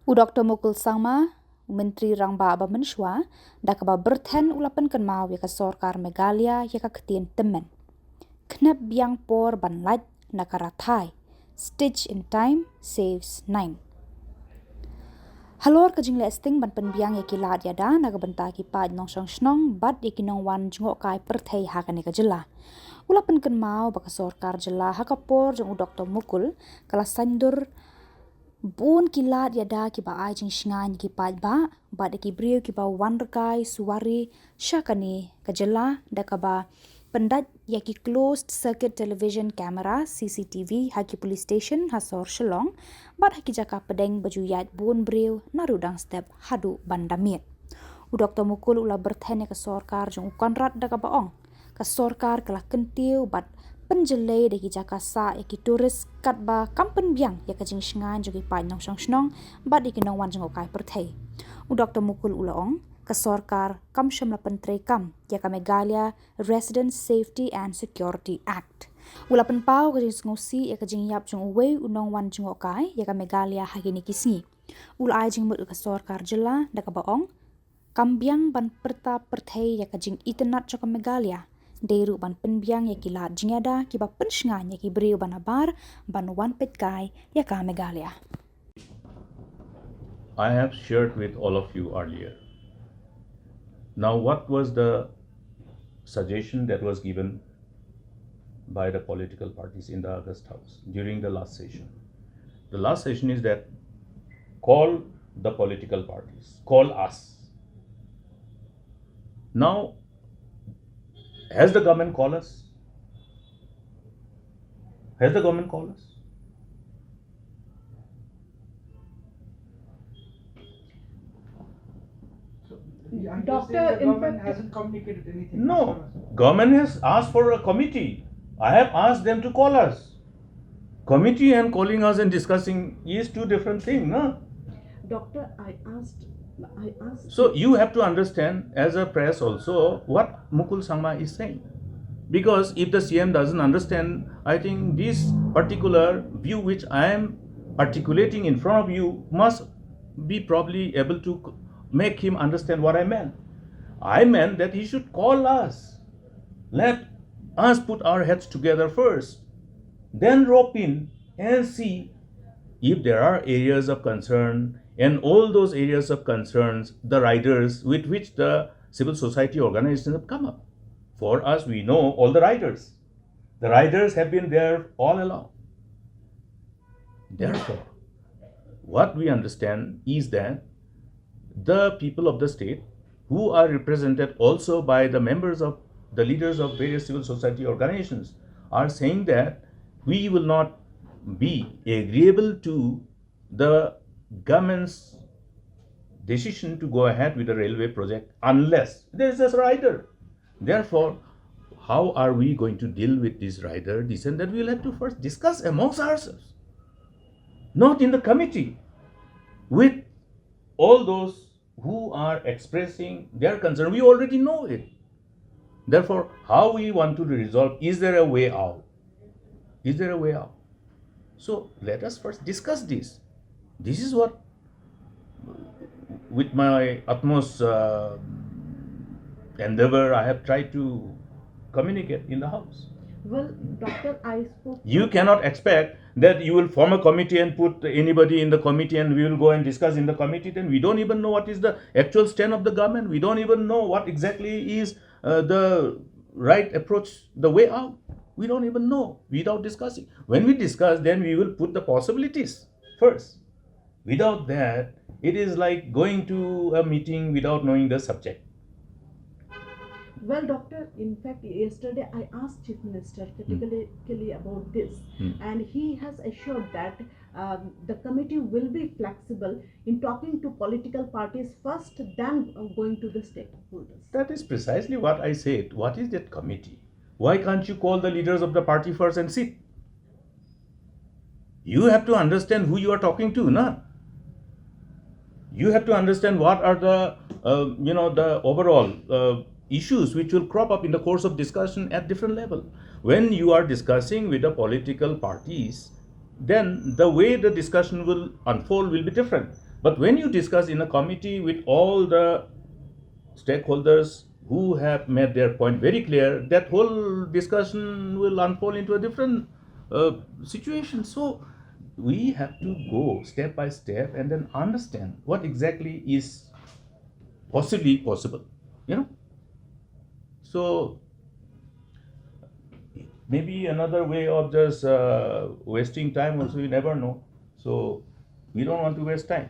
Dr. Mukul Samla, Menteri Rangba Aba Menshwa, dakaba berten ulapan kenmau ya ka Sorkar Meghalaya ya ka ketien temen. Knep biang por ban laj nakarathai. Stitch in time saves 9. Halor ka jingle sting ban penbiang ya kilat ya da nagabenta ki paj nong shong shnong bad ya kinong wan jngok kai perthei hakane ka jela. Ulapan kenmau baka Khubor ha ka por jong Dr. Mukul kala sandur bun kilat ya da ki ba ai jing shngan ki paj ba bad ki brio ki ba wan rekai suwari syakane ka jela da ka ba pendat ya ki closed circuit television camera CCTV ha ki police station hasor Shillong bad ha ki jaka pedeng baju yat bun brio narudang step hadu bandamiet. Dr. Mukul ula berthen ka Sorkar jong konrat da ka baong ka Sorkar kala kentiu bad penjelai de ki jaka sa ya ki turis kat ba kampen biang ya ka jing shngan jogi pai nong shong shnong bad ki nong wan jong kai perthei. Dr. Mukul ulaong ka Sorkar kam sham la pentrei kam ya ka Meghalaya Resident Safety and Security Act. Ula pen pau ka jing ngosi ya ka jing yap jong wei unong wan jong kai ya ka Meghalaya hagini kisni. Ula ai jing mut ka Khubborjylla da ka baong kam biang ban perta perthei ya ka jing internet jo ka Meghalaya. Deru ban penbiang ya kila jingada kiba pensngan ya ki beriu ban abar ban wan petkai ya ka Meghalaya. I have shared with all of you earlier. Now, what was the suggestion that was given by the political parties in the August House during the last session? The last session is that call the political parties, call us. Now, has the government called us? Has the government called us? Doctor, the government hasn't communicated anything. No, government has asked for a committee. I have asked them to call us. Committee and calling us and discussing is two different things, no? Doctor, I asked. So you have to understand as a press also what Mukul Samla is saying. Because if the CM doesn't understand, I think this particular view which I am articulating in front of you must be probably able to make him understand what I meant. I meant that he should call us. Let us put our heads together first. Then rope in and see if there are areas of concern, and all those areas of concerns, the riders with which the civil society organizations have come up. For us, we know all the riders. The riders have been there all along. Therefore, what we understand is that the people of the state, who are represented also by the members of the leaders of various civil society organizations, are saying that we will not be agreeable to the government's decision to go ahead with the railway project unless there is a rider. Therefore, how are we going to deal with this rider? This and that we will have to first discuss amongst ourselves, not in the committee, with all those who are expressing their concern. We already know it. Therefore, how we want to resolve, is there a way out? Is there a way out? So let us first discuss this. This is what, with my utmost endeavor, I have tried to communicate in the House. Well, Doctor, I spoke. You cannot expect that you will form a committee and put anybody in the committee and we will go and discuss in the committee. Then we don't even know what is the actual stand of the government. We don't even know what exactly is the right approach, the way out. We don't even know without discussing. When we discuss, then we will put the possibilities first. Without that, it is like going to a meeting without knowing the subject. Well, Doctor, in fact, yesterday I asked Chief Minister categorically about this, and he has assured that the committee will be flexible in talking to political parties first, then going to the stakeholders. That is precisely what I said. What is that committee? Why can't you call the leaders of the party first and sit? You have to understand who you are talking to, na? You have to understand what are the, the overall issues which will crop up in the course of discussion at different level. When you are discussing with the political parties, then the way the discussion will unfold will be different. But when you discuss in a committee with all the stakeholders who have made their point very clear, that whole discussion will unfold into a different situation. So we have to go step by step and then understand what exactly is possibly possible, you know. So maybe another way of just wasting time also, you never know. So we don't want to waste time.